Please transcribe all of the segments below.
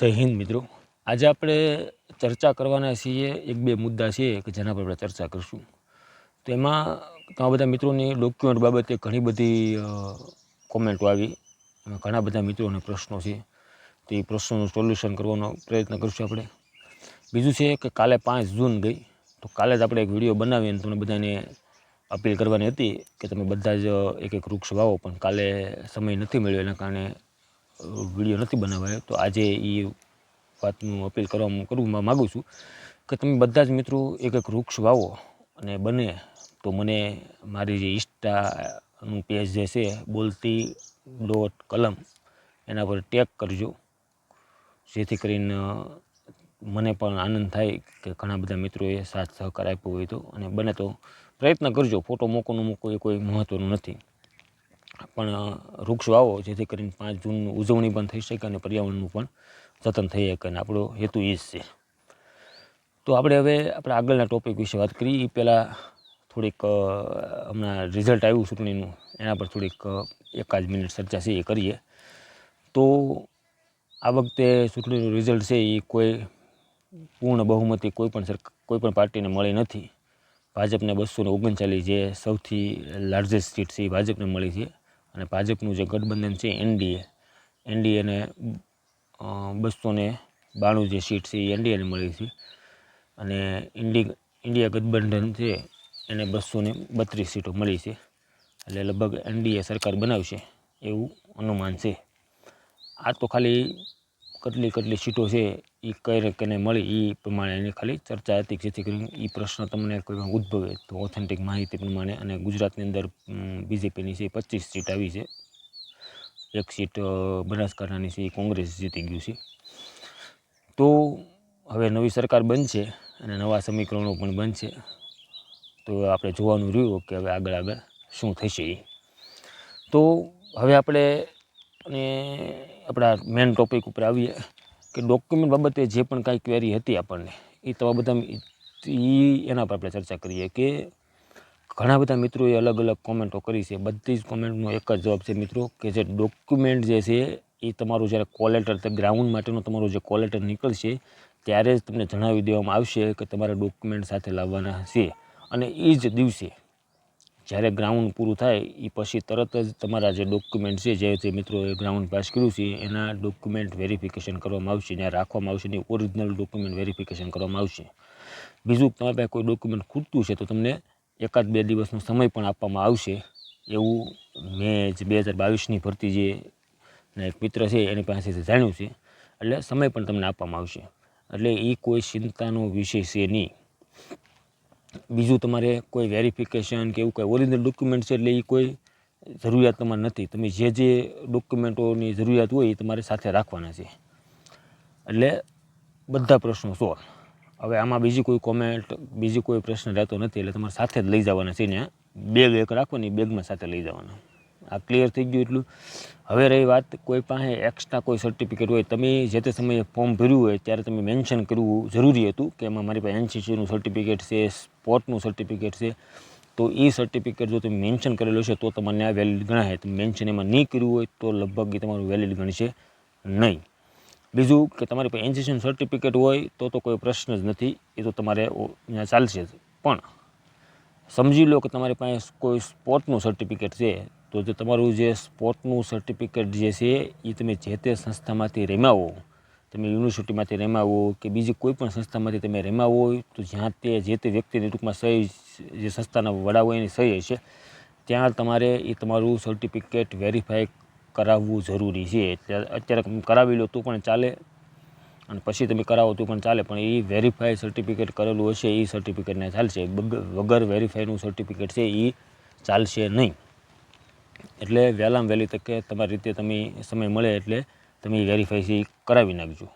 જય હિન્દ મિત્રો। આજે આપણે ચર્ચા કરવાના છીએ એક બે મુદ્દા છે કે જેના પર આપણે ચર્ચા કરશું। તો એમાં ઘણા બધા મિત્રોની ડોક્યુમેન્ટ બાબતે ઘણી બધી કોમેન્ટો આવી, ઘણા બધા મિત્રોને પ્રશ્નો છે, તો એ પ્રશ્નોનું સોલ્યુશન કરવાનો પ્રયત્ન કરશું આપણે। બીજું છે કે કાલે 5 જૂન ગઈ, તો કાલે જ આપણે એક વિડીયો બનાવીને તમને બધાને અપીલ કરવાની હતી કે તમે બધા જ એક એક વૃક્ષ વાવો, પણ કાલે સમય નથી મળ્યો, એના કારણે વિડીયો નથી બનાવાયો। તો આજે એ વાતનું અપીલ કરવા માગું છું કે તમે બધા જ મિત્રો એક એક વૃક્ષ વાવો, અને બને તો મને મારી જે ઇન્સ્ટાનું પેજ જે છે bolte.kalam એના પર ટેગ કરજો, જેથી કરીને મને પણ આનંદ થાય કે ઘણા બધા મિત્રોએ સાથ સહકાર આપ્યો હોય તો। અને બને તો પ્રયત્ન કરજો, ફોટો મૂકો ન મૂકો એ કોઈ મહત્ત્વનું નથી, પણ વૃક્ષ વાવો જેથી કરીને 5 જૂનની ઉજવણી પણ થઈ શકે અને પર્યાવરણનું પણ જતન થઈ શકે, અને આપણો હેતુ એ જ છે। તો આપણે હવે આપણા આગળના ટૉપિક વિશે વાત કરીએ એ પહેલાં થોડીક હમણાં રિઝલ્ટ આવ્યું ચૂંટણીનું, એના પર થોડીક એકાદ મિનિટ ચર્ચા છે એ કરીએ। તો આ વખતે ચૂંટણીનું રિઝલ્ટ છે એ કોઈ પૂર્ણ બહુમતી કોઈ પણ પાર્ટીને મળી નથી। ભાજપને 239 જે સૌથી લાર્જેસ્ટ સીટ છે એ ભાજપને મળી છે, અને ભાજપનું જે ગઠબંધન છે એનડીએને 292 જે સીટ છે એ એનડીએને મળી છે, અને ઇન્ડિયા ગઠબંધન છે એને 232 સીટો મળી છે, એટલે લગભગ એનડીએ સરકાર બનાવશે એવું અનુમાન છે। આ તો ખાલી કેટલી સીટો છે એ કઈને મળી એ પ્રમાણે એની ખાલી ચર્ચા હતી, જેથી કરીને એ પ્રશ્ન તમને કોઈ ઉદ્ભવે તો ઓથેન્ટિક માહિતી પ્રમાણે। અને ગુજરાતની અંદર બીજેપીની છે 25 સીટ આવી છે, એક સીટ બનાસકાંઠાની છે એ કોંગ્રેસ જીતી ગયું છે। તો હવે નવી સરકાર બનશે અને નવા સમીકરણો પણ બનશે, તો આપણે જોવાનું રહ્યું કે હવે આગળ શું થશે એ। તો હવે આપણે આપણા મેઇન ટૉપિક ઉપર આવીએ કે ડોક્યુમેન્ટ બાબતે જે પણ કાંઈ ક્વેરી હતી આપણને એ તમારા બધા એના પર આપણે ચર્ચા કરીએ કે ઘણા બધા મિત્રોએ અલગ અલગ કોમેન્ટો કરી છે। બધી જ કોમેન્ટનો એક જ જવાબ છે મિત્રો કે જે ડોક્યુમેન્ટ જે છે એ તમારું જ્યારે કોલેટર ગ્રાઉન્ડ માટેનો તમારો જે કોલેટર નીકળશે ત્યારે જ તમને જણાવી દેવામાં આવશે કે તમારા ડોક્યુમેન્ટ સાથે લાવવાના છે, અને એ જ દિવસે જ્યારે ગ્રાઉન્ડ પૂરું થાય એ પછી તરત જ તમારા જે ડોક્યુમેન્ટ છે જે મિત્રોએ ગ્રાઉન્ડ પાસ કર્યું છે એના ડોક્યુમેન્ટ વેરિફિકેશન કરવામાં આવશે, ત્યાં રાખવામાં આવશે, ને ઓરિજિનલ ડોક્યુમેન્ટ વેરિફિકેશન કરવામાં આવશે। બીજું તમારી પાસે કોઈ ડોક્યુમેન્ટ ખૂટતું છે તો તમને 1-2 દિવસનો સમય પણ આપવામાં આવશે, એવું મેં 2022ની ભરતી જે એક મિત્ર છે એની પાસેથી જાણ્યું છે, એટલે સમય પણ તમને આપવામાં આવશે, એટલે એ કોઈ ચિંતાનો વિષય છે નહીં। બીજું તમારે કોઈ વેરિફિકેશન કે એવું કંઈ ઓરિજિનલ ડોક્યુમેન્ટ છે એટલે એ કોઈ જરૂરિયાત તમારે નથી, તમે જે ડોક્યુમેન્ટોની જરૂરિયાત હોય એ તમારે સાથે રાખવાના છે, એટલે બધા પ્રશ્નો સોલ્વ। હવે આમાં બીજી કોઈ કોમેન્ટ બીજી કોઈ પ્રશ્ન રહેતો નથી, એટલે તમારે સાથે જ લઈ જવાના છે ને બેગ એક રાખવાની, બેગમાં સાથે લઈ જવાના। આ ક્લિયર થઈ ગયું એટલું। હવે રહી વાત કોઈ પાસે એક્સ્ટ્રા કોઈ સર્ટિફિકેટ હોય, તમે જે તે સમયે ફોર્મ ભર્યું હોય ત્યારે તમે મેન્શન કરવું જરૂરી હતું કે એમાં મારી પાસે એનસીસીનું સર્ટિફિકેટ છે, સ્પોર્ટનું સર્ટિફિકેટ છે, તો એ સર્ટિફિકેટ જો તમે મેન્શન કરેલું છે તો તમને આ વેલિડ ગણાય। તમે મેન્શન એમાં નહીં કર્યું હોય તો લગભગ એ તમારું વેલિડ ગણશે નહીં। બીજું કે તમારી પાસે એનસીસીનું સર્ટિફિકેટ હોય તો કોઈ પ્રશ્ન જ નથી, એ તો તમારે અહીંયા ચાલશે જ, પણ સમજી લો કે તમારી પાસે કોઈ સ્પોર્ટનું સર્ટિફિકેટ છે, તો જે તમારું જે સ્પોર્ટનું સર્ટિફિકેટ જે છે એ તમે જે તે સંસ્થામાંથી રમ્યા હો, તમે યુનિવર્સિટીમાંથી રમ્યા હો કે બીજી કોઈ પણ સંસ્થામાંથી તમે રમ્યા હોય, તો જ્યાં જે તે વ્યક્તિની ટૂંકમાં સહી જે સંસ્થાના વડા હોય એની સહી હશે, ત્યાં તમારે એ તમારું સર્ટિફિકેટ વેરીફાઈ કરાવવું જરૂરી છે। એટલે અત્યારે તમે કરાવી લો તો પણ ચાલે, અને પછી તમે કરાવો તો પણ ચાલે, પણ એ વેરીફાઈ સર્ટિફિકેટ કરેલું હશે એ સર્ટિફિકેટને ચાલશે, વગર વેરીફાઈનું સર્ટિફિકેટ છે એ ચાલશે નહીં। એટલે વહેલામાં વહેલી તકે તમારી રીતે તમે સમય મળે એટલે તમે વેરીફાઈ છે એ કરાવી નાખજો,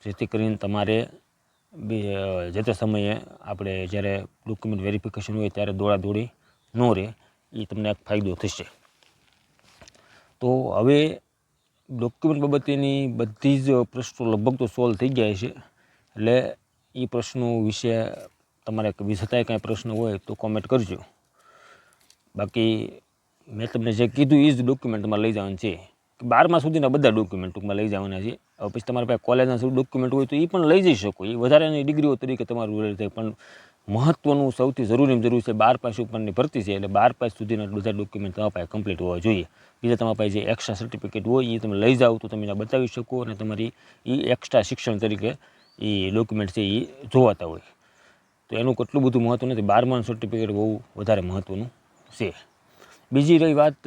જેથી કરીને તમારે જે તે સમયે આપણે જ્યારે ડોક્યુમેન્ટ વેરિફિકેશન હોય ત્યારે દોડાદોડી ન રહે, એ તમને એક ફાયદો થશે। તો હવે ડોક્યુમેન્ટ બાબતેની બધી જ પ્રશ્નો લગભગ તો સોલ્વ થઈ ગયા છે, એટલે એ પ્રશ્નો વિશે તમારે છતાંય કાંઈ પ્રશ્ન હોય તો કોમેન્ટ કરજો। બાકી મેં તમને જે કીધું એ જ ડોક્યુમેન્ટ તમારે લઈ જવાનું છે, 12મા સુધીના બધા ડોક્યુમેન્ટ ટૂંકમાં લઈ જવાના છે. હવે પછી તમારા પાસે કોલેજના શું ડોક્યુમેન્ટ હોય તો એ પણ લઈ જઈ શકો, એ વધારાની ડિગ્રીઓ તરીકે તમારું રહે. પણ મહત્ત્વનું સૌથી જરૂરીમાં જરૂર છે 12 પાસ ઉપરની ભરતી છે, એટલે 12 પાસ સુધીના બધા ડોક્યુમેન્ટ તમારા પાસે કમ્પ્લીટ હોવા જોઈએ. બીજા તમારા પાસે જે એક્સ્ટ્રા સર્ટિફિકેટ હોય એ તમે લઈ જાઓ તો તમે બતાવી શકો, અને તમારી એ એક્સ્ટ્રા શિક્ષણ તરીકે એ ડોક્યુમેન્ટ છે એ જોવાતા હોય. તો એનું કેટલું બધું મહત્ત્વ નથી, 12માનું સર્ટિફિકેટ બહુ વધારે મહત્ત્વનું છે. બીજી રહી વાત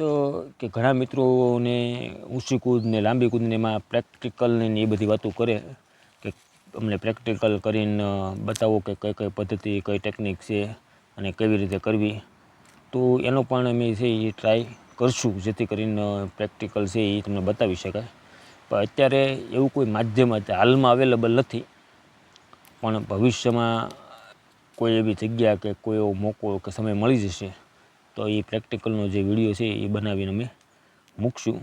કે ઘણા મિત્રોને ઊંચી કૂદ ને લાંબી કૂદને એમાં પ્રેક્ટિકલની એ બધી વાતો કરે કે અમને પ્રેક્ટિકલ કરીને બતાવો કે કઈ કઈ પદ્ધતિ, કઈ ટેકનિક છે અને કેવી રીતે કરવી. તો એનો પણ અમે છે એ ટ્રાય કરશું, જેથી કરીને પ્રેક્ટિકલ છે એ તમને બતાવી શકાય. પણ અત્યારે એવું કોઈ માધ્યમ હાલમાં અવેલેબલ નથી, પણ ભવિષ્યમાં કોઈ એવી જગ્યા કે કોઈ એવો મોકો કે સમય મળી જશે તો એ પ્રેક્ટિકલનો જે વિડીયો છે એ બનાવીને અમે મૂકશું,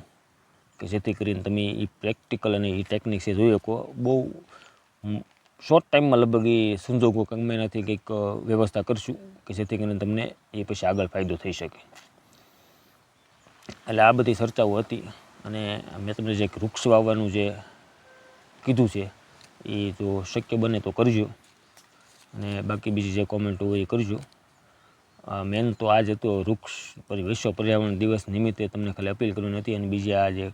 કે જેથી કરીને તમે એ પ્રેક્ટિકલ અને એ ટેકનિક છે જોઈ શકો. બહુ શોર્ટ ટાઈમમાં લગભગ એ સંજોગો ગમે એનાથી કંઈક વ્યવસ્થા કરશું કે જેથી કરીને તમને એ પછી આગળ ફાયદો થઈ શકે. એટલે આ બધી ચર્ચાઓ હતી, અને મેં તમને જે વૃક્ષ વાવવાનું જે કીધું છે એ જો શક્ય બને તો કરજો, અને બાકી બીજી જે કોમેન્ટો હોય એ કરજો. મેન તો આજ હતો વૃક્ષ વિશ્વ પર્યાવરણ દિવસ નિમિત્તે તમને ખાલી અપીલ કરવાની હતી, અને બીજી આ જે